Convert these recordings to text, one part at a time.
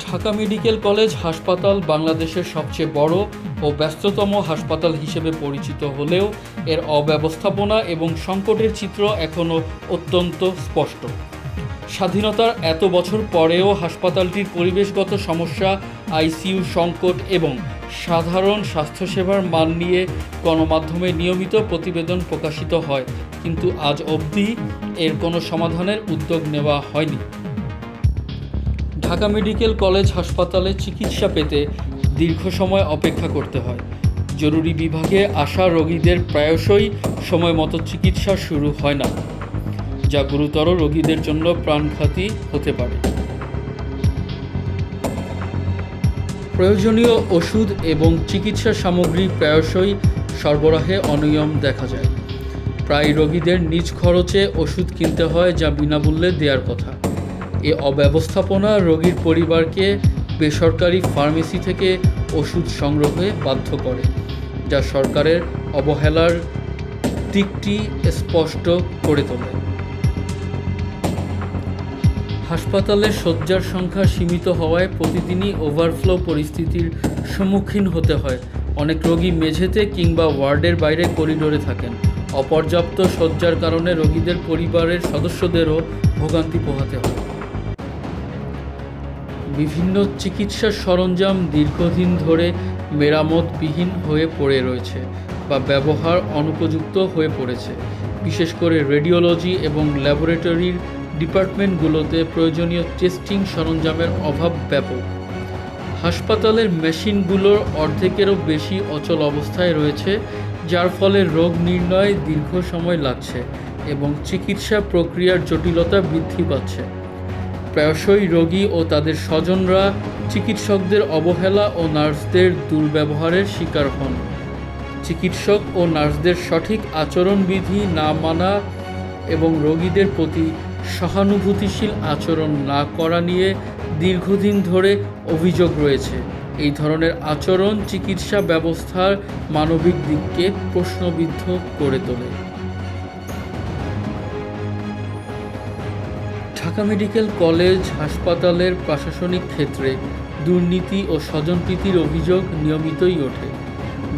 Dhaka medical college হাসপাতাল বাংলাদেশের সবচেয়ে বড় ও ব্যস্ততম হাসপাতাল হিসেবে পরিচিত হলেও এর অব্যবস্থাপনা এবং সংকটের চিত্র এখনও অত্যন্ত স্পষ্ট। স্বাধীনতার এত বছর পরেও হাসপাতালটির পরিবেশগত সমস্যা, আইসিইউ সংকট এবং সাধারণ স্বাস্থ্যসেবার মান নিয়ে গণমাধ্যমে নিয়মিত প্রতিবেদন প্রকাশিত হয়, কিন্তু আজ অবধি এর কোনো সমাধানের উদ্যোগ নেওয়া হয়নি। ঢাকা মেডিকেল কলেজ হাসপাতালে চিকিৎসা পেতে দীর্ঘ সময় অপেক্ষা করতে হয়। জরুরি বিভাগে আসা রোগীদের প্রায়শই সময় মতো চিকিৎসা শুরু হয় না, যা গুরুতর রোগীদের জন্য প্রাণঘাতী হতে পারে। প্রয়োজনীয় ওষুধ এবং চিকিৎসা সামগ্রী প্রায়শই সরবরাহে অনিয়ম দেখা যায়। প্রায় রোগীদের নিজ খরচে ওষুধ কিনতে হয়, যা বিনামূল্যে দেওয়ার কথা। এ অব্যবস্থাপনা রোগীর পরিবারকে বেসরকারি ফার্মেসি থেকে ওষুধ সংগ্রহে বাধ্য করে, যা সরকারের অবহেলার দিকটি স্পষ্ট করে তোলে। হাসপাতালের শয্যার সংখ্যা সীমিত হওয়ায় প্রতিদিনই ওভারফ্লো পরিস্থিতির সম্মুখীন হতে হয়। অনেক রোগী মেঝেতে কিংবা ওয়ার্ডের বাইরে করিডোরে থাকেন। অপর্যাপ্ত শয্যার কারণে রোগীদের পরিবারের সদস্যদেরও ভোগান্তি পোহাতে হয়। বিভিন্ন চিকিৎসার সরঞ্জাম দীর্ঘদিন ধরে মেরামতবিহীন হয়ে পড়ে রয়েছে বা ব্যবহার অনুপযুক্ত হয়ে পড়েছে। বিশেষ করে রেডিওলজি এবং ল্যাবরেটরির ডিপার্টমেন্টগুলোতে প্রয়োজনীয় টেস্টিং সরঞ্জামের অভাব ব্যাপক। হাসপাতালের মেশিনগুলোর অর্ধেকেরও বেশি অচল অবস্থায় রয়েছে, যার ফলে রোগ নির্ণয়ে দীর্ঘ সময় লাগছে এবং চিকিৎসা প্রক্রিয়ার জটিলতা বৃদ্ধি পাচ্ছে। প্রায়শই রোগী ও তাদের স্বজনরা চিকিৎসকদের অবহেলা ও নার্সদের দুর্ব্যবহারের শিকার হন। চিকিৎসক ও নার্সদের সঠিক আচরণবিধি না মানা এবং রোগীদের প্রতি সহানুভূতিশীল আচরণ না করা নিয়ে দীর্ঘদিন ধরে অভিযোগ রয়েছে। এই ধরনের আচরণ চিকিৎসা ব্যবস্থার মানবিক দিককে প্রশ্নবিদ্ধ করে তোলে। ঢাকা মেডিকেল কলেজ হাসপাতালের প্রশাসনিক ক্ষেত্রে দুর্নীতি ও স্বজনপ্রীতির অভিযোগ নিয়মিতই ওঠে।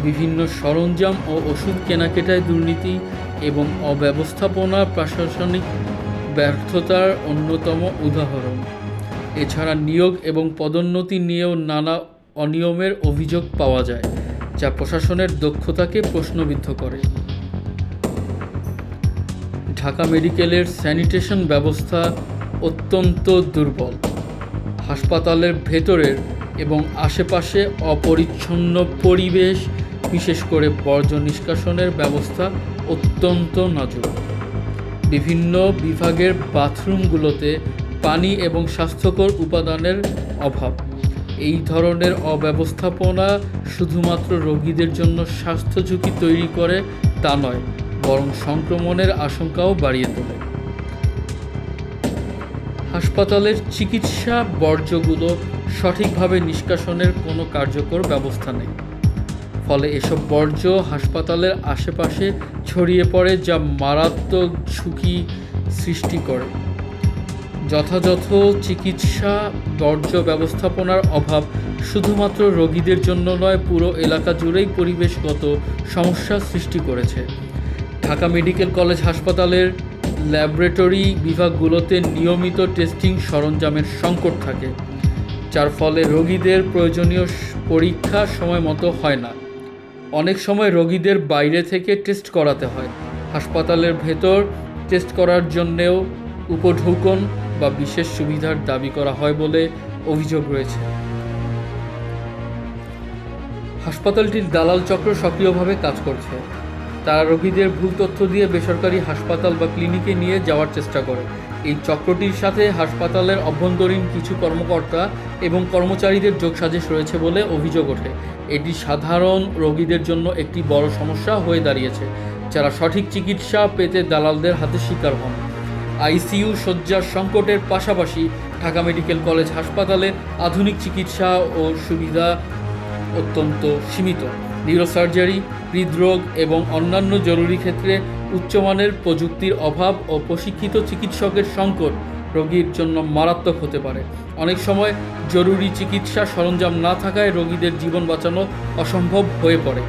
বিভিন্ন সরঞ্জাম ও ওষুধ কেনাকাটায় দুর্নীতি এবং অব্যবস্থাপনা প্রশাসনিক ব্যর্থতার অন্যতম উদাহরণ। এছাড়া নিয়োগ এবং পদোন্নতি নিয়েও নানা অনিয়মের অভিযোগ পাওয়া যায়, যা প্রশাসনের দক্ষতাকে প্রশ্নবিদ্ধ করে। ঢাকা মেডিকেলের স্যানিটেশন ব্যবস্থা অত্যন্ত দুর্বল। হাসপাতালের ভেতরের এবং আশেপাশে অপরিচ্ছন্ন পরিবেশ, বিশেষ করে বর্জ্য নিষ্কাশনের ব্যবস্থা অত্যন্ত নাজুক। বিভিন্ন বিভাগের বাথরুমগুলোতে পানি এবং স্বাস্থ্যকর উপাদানের অভাব। এই ধরনের অব্যবস্থাপনা শুধুমাত্র রোগীদের জন্য স্বাস্থ্য ঝুঁকি তৈরি করে তা নয়, বরং সংক্রমণের আশঙ্কাও বাড়িয়ে তোলে। হাসপাতালের চিকিৎসা বর্জ্যগুলো সঠিকভাবে নিষ্কাশনের কোনো কার্যকর ব্যবস্থা নেই। ফলে এসব বর্জ্য হাসপাতালের আশেপাশে ছড়িয়ে পড়ে, যা মারাত্মক ঝুঁকি সৃষ্টি করে। যথাযথ চিকিৎসা বর্জ্য ব্যবস্থাপনার অভাব শুধুমাত্র রোগীদের জন্য নয়, পুরো এলাকা জুড়েই পরিবেশগত সমস্যা সৃষ্টি করেছে। ঢাকা মেডিকেল কলেজ হাসপাতালের ল্যাবরেটরি বিভাগগুলোতে নিয়মিত টেস্টিং সরঞ্জামের সংকট থাকে, যার ফলে রোগীদের প্রয়োজনীয় পরীক্ষা সময় মতো হয় না। অনেক সময় রোগীদের বাইরে থেকে টেস্ট করাতে হয়। হাসপাতালের ভেতর টেস্ট করার জন্যেও উপঢৌকন বা বিশেষ সুবিধার দাবি করা হয় বলে অভিযোগ রয়েছে। হাসপাতালটির দালাল চক্র সক্রিয়ভাবে কাজ করছে। তারা রোগীদের ভুল তথ্য দিয়ে বেসরকারি হাসপাতাল বা ক্লিনিকে নিয়ে যাওয়ার চেষ্টা করে। এই চক্রটির সাথে হাসপাতালের অভ্যন্তরীণ কিছু কর্মকর্তা এবং কর্মচারীদের যোগসাজশ রয়েছে বলে অভিযোগ ওঠে। এটি সাধারণ রোগীদের জন্য একটি বড় সমস্যা হয়ে দাঁড়িয়েছে, যারা সঠিক চিকিৎসা পেতে দালালদের হাতে শিকার হন। আইসিইউ শয্যার সংকটের পাশাপাশি ঢাকা মেডিকেল কলেজ হাসপাতালে আধুনিক চিকিৎসা ও সুবিধা অত্যন্ত সীমিত। নিউরোসার্জারি, হৃদরোগ এবং অন্যান্য জরুরি ক্ষেত্রে উচ্চমানের প্রযুক্তির অভাব ও প্রশিক্ষিত চিকিৎসকের সংকট রোগীর জন্য মারাত্মক হতে পারে। অনেক সময় জরুরি চিকিৎসা সরঞ্জাম না থাকায় রোগীদের জীবন বাঁচানো অসম্ভব হয়ে পড়ে।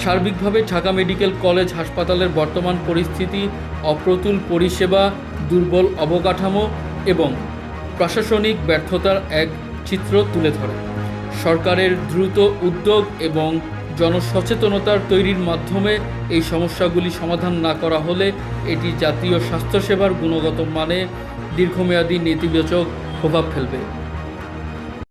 সার্বিকভাবে ঢাকা মেডিকেল কলেজ হাসপাতালের বর্তমান পরিস্থিতি অপ্রতুল পরিষেবা, দুর্বল অবকাঠামো এবং প্রশাসনিক ব্যর্থতার এক চিত্র তুলে ধরে। সরকারের দ্রুত উদ্যোগ এবং জনসচেতনতার তৈরির মাধ্যমে এই সমস্যাগুলি সমাধান না করা হলে এটি জাতীয় স্বাস্থ্যসেবার গুণগত মানে দীর্ঘমেয়াদী নেতিবাচক প্রভাব ফেলবে।